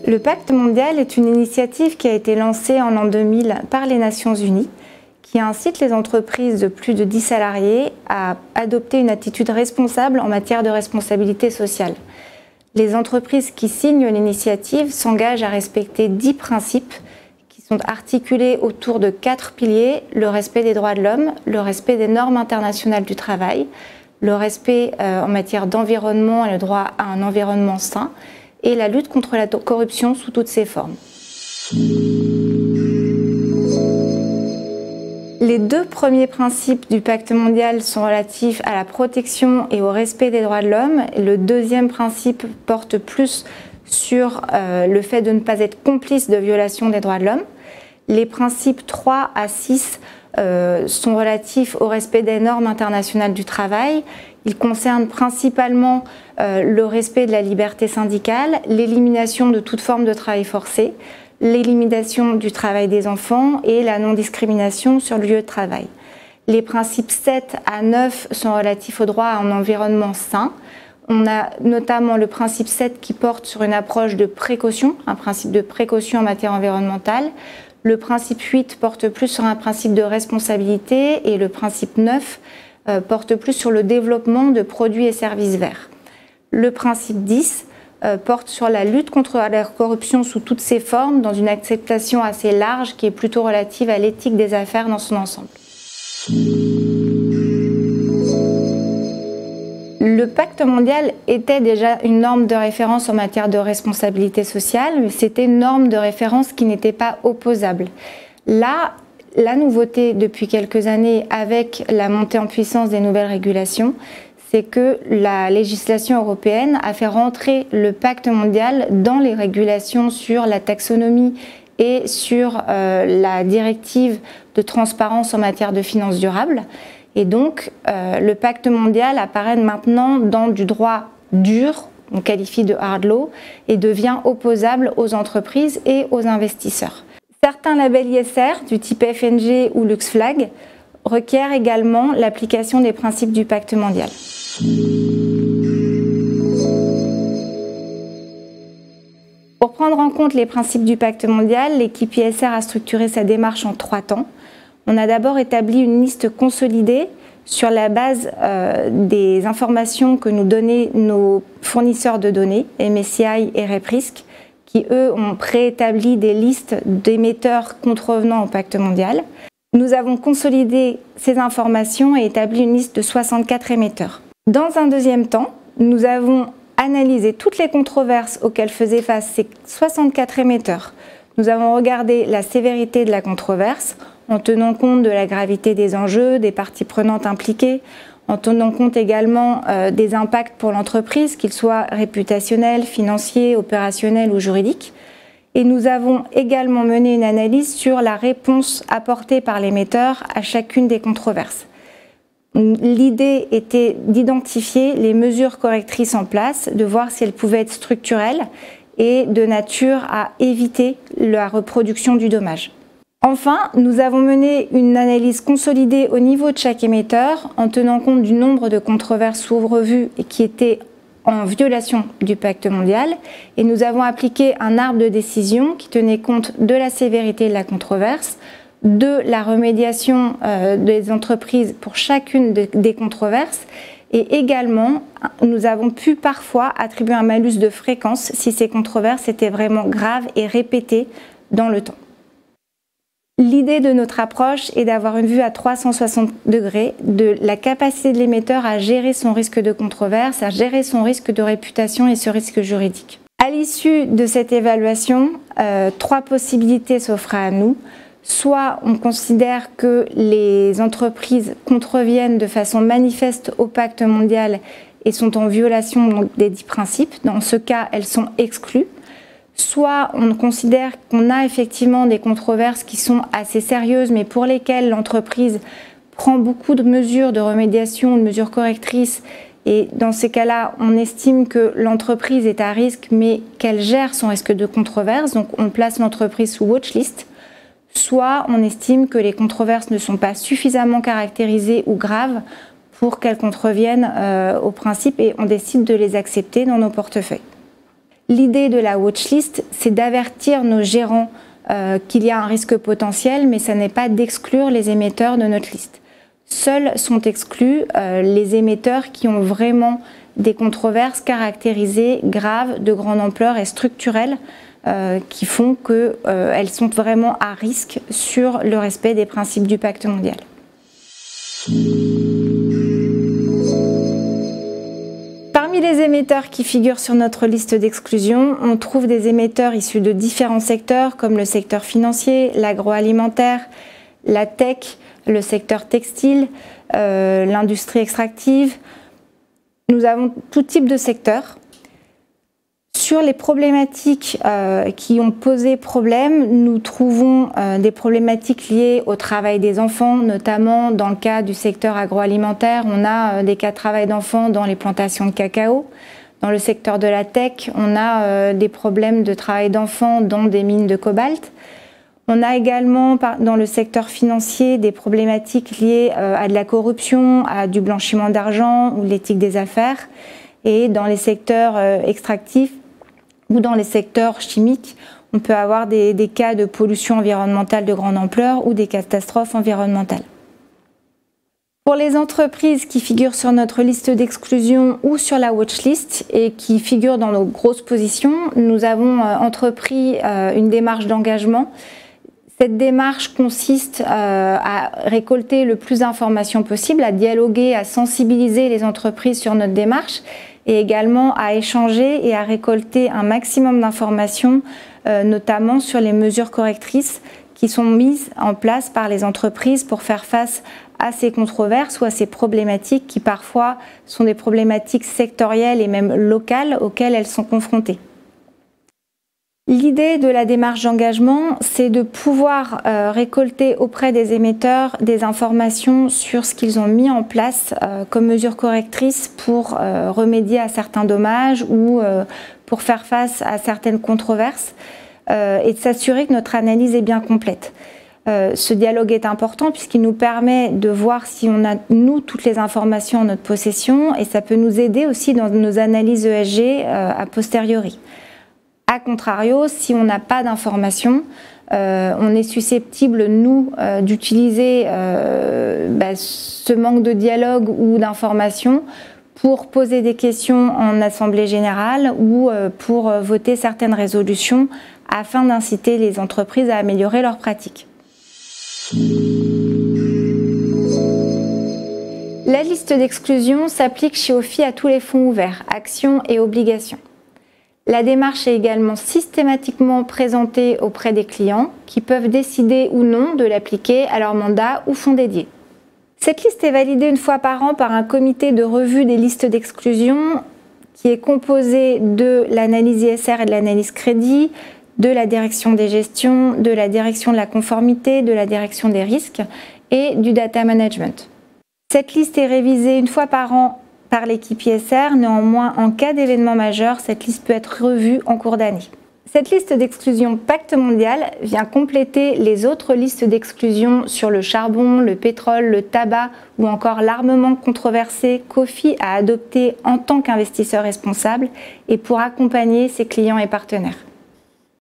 Le Pacte mondial est une initiative qui a été lancée en l'an 2000 par les Nations unies, qui incite les entreprises de plus de 10 salariés à adopter une attitude responsable en matière de responsabilité sociale. Les entreprises qui signent l'initiative s'engagent à respecter 10 principes qui sont articulés autour de 4 piliers: le respect des droits de l'homme, le respect des normes internationales du travail, le respect en matière d'environnement et le droit à un environnement sain, et la lutte contre la corruption sous toutes ses formes. Les 2 premiers principes du Pacte mondial sont relatifs à la protection et au respect des droits de l'homme. Le deuxième principe porte plus sur le fait de ne pas être complice de violation des droits de l'homme. Les principes 3 à 6 sont relatifs au respect des normes internationales du travail. Ils concernent principalement le respect de la liberté syndicale, l'élimination de toute forme de travail forcé, l'élimination du travail des enfants et la non-discrimination sur le lieu de travail. Les principes 7 à 9 sont relatifs au droit à un environnement sain. On a notamment le principe 7 qui porte sur une approche de précaution, un principe de précaution en matière environnementale. Le principe 8 porte plus sur un principe de responsabilité et le principe 9 porte plus sur le développement de produits et services verts. Le principe 10 porte sur la lutte contre la corruption sous toutes ses formes, dans une acceptation assez large qui est plutôt relative à l'éthique des affaires dans son ensemble. Le Pacte mondial était déjà une norme de référence en matière de responsabilité sociale, mais c'était une norme de référence qui n'était pas opposable. Là, la nouveauté depuis quelques années avec la montée en puissance des nouvelles régulations, c'est que la législation européenne a fait rentrer le Pacte mondial dans les régulations sur la taxonomie et sur la directive de transparence en matière de finances durables. Et donc, le Pacte mondial apparaît maintenant dans du droit dur, on qualifie de hard law, et devient opposable aux entreprises et aux investisseurs. Certains labels ISR, du type FNG ou LuxFlag, requièrent également l'application des principes du Pacte mondial. Pour prendre en compte les principes du Pacte mondial, l'équipe ISR a structuré sa démarche en 3 temps. On a d'abord établi une liste consolidée sur la base des informations que nous donnaient nos fournisseurs de données, MSCI et RepRisk, qui eux ont préétabli des listes d'émetteurs contrevenant au Pacte mondial. Nous avons consolidé ces informations et établi une liste de 64 émetteurs. Dans un deuxième temps, nous avons analysé toutes les controverses auxquelles faisaient face ces 64 émetteurs. Nous avons regardé la sévérité de la controverse en tenant compte de la gravité des enjeux, des parties prenantes impliquées, en tenant compte également des impacts pour l'entreprise, qu'ils soient réputationnels, financiers, opérationnels ou juridiques. Et nous avons également mené une analyse sur la réponse apportée par l'émetteur à chacune des controverses. L'idée était d'identifier les mesures correctrices en place, de voir si elles pouvaient être structurelles et de nature à éviter la reproduction du dommage. Enfin, nous avons mené une analyse consolidée au niveau de chaque émetteur en tenant compte du nombre de controverses sous revue et qui étaient en violation du Pacte mondial, et nous avons appliqué un arbre de décision qui tenait compte de la sévérité de la controverse, de la remédiation des entreprises pour chacune des controverses, et également nous avons pu parfois attribuer un malus de fréquence si ces controverses étaient vraiment graves et répétées dans le temps. L'idée de notre approche est d'avoir une vue à 360 degrés de la capacité de l'émetteur à gérer son risque de controverse, à gérer son risque de réputation et ce risque juridique. À l'issue de cette évaluation, 3 possibilités s'offraient à nous. Soit on considère que les entreprises contreviennent de façon manifeste au Pacte mondial et sont en violation donc, des 10 principes. Dans ce cas, elles sont exclues. Soit on considère qu'on a effectivement des controverses qui sont assez sérieuses, mais pour lesquelles l'entreprise prend beaucoup de mesures de remédiation, de mesures correctrices, et dans ces cas-là, on estime que l'entreprise est à risque, mais qu'elle gère son risque de controverse, donc on place l'entreprise sous watchlist. Soit on estime que les controverses ne sont pas suffisamment caractérisées ou graves pour qu'elles contreviennent au principe et on décide de les accepter dans nos portefeuilles. L'idée de la watchlist, c'est d'avertir nos gérants qu'il y a un risque potentiel, mais ça n'est pas d'exclure les émetteurs de notre liste. Seuls sont exclus les émetteurs qui ont vraiment des controverses caractérisées graves, de grande ampleur et structurelles qui font qu'elles sont vraiment à risque sur le respect des principes du pacte mondial. Parmi les émetteurs qui figurent sur notre liste d'exclusion, on trouve des émetteurs issus de différents secteurs comme le secteur financier, l'agroalimentaire, la tech, le secteur textile, l'industrie extractive. Nous avons tout type de secteurs. Sur les problématiques qui ont posé problème, nous trouvons des problématiques liées au travail des enfants, notamment dans le cas du secteur agroalimentaire. On a des cas de travail d'enfants dans les plantations de cacao. Dans le secteur de la tech, on a des problèmes de travail d'enfants dans des mines de cobalt. On a également dans le secteur financier des problématiques liées à de la corruption, à du blanchiment d'argent ou l'éthique des affaires. Et dans les secteurs extractifs ou dans les secteurs chimiques, on peut avoir des cas de pollution environnementale de grande ampleur ou des catastrophes environnementales. Pour les entreprises qui figurent sur notre liste d'exclusion ou sur la watchlist et qui figurent dans nos grosses positions, nous avons entrepris une démarche d'engagement. Cette démarche consiste à récolter le plus d'informations possible, à dialoguer, à sensibiliser les entreprises sur notre démarche et également à échanger et à récolter un maximum d'informations, notamment sur les mesures correctrices qui sont mises en place par les entreprises pour faire face à ces controverses ou à ces problématiques qui parfois sont des problématiques sectorielles et même locales auxquelles elles sont confrontées. L'idée de la démarche d'engagement, c'est de pouvoir récolter auprès des émetteurs des informations sur ce qu'ils ont mis en place comme mesures correctrices pour remédier à certains dommages ou pour faire face à certaines controverses et de s'assurer que notre analyse est bien complète. Ce dialogue est important puisqu'il nous permet de voir si on a, nous, toutes les informations en notre possession et ça peut nous aider aussi dans nos analyses ESG a posteriori. A contrario, si on n'a pas d'informations, on est susceptible, nous, d'utiliser ce manque de dialogue ou d'informations pour poser des questions en assemblée générale ou pour voter certaines résolutions afin d'inciter les entreprises à améliorer leurs pratiques. La liste d'exclusion s'applique chez OFI à tous les fonds ouverts, actions et obligations. La démarche est également systématiquement présentée auprès des clients qui peuvent décider ou non de l'appliquer à leur mandat ou fonds dédiés. Cette liste est validée une fois par an par un comité de revue des listes d'exclusion qui est composé de l'analyse ISR et de l'analyse crédit, de la direction des gestions, de la direction de la conformité, de la direction des risques et du data management. Cette liste est révisée une fois par an par l'équipe ISR, néanmoins en cas d'événement majeur, cette liste peut être revue en cours d'année. Cette liste d'exclusion Pacte mondial vient compléter les autres listes d'exclusion sur le charbon, le pétrole, le tabac ou encore l'armement controversé qu'OFI a adopté en tant qu'investisseur responsable et pour accompagner ses clients et partenaires.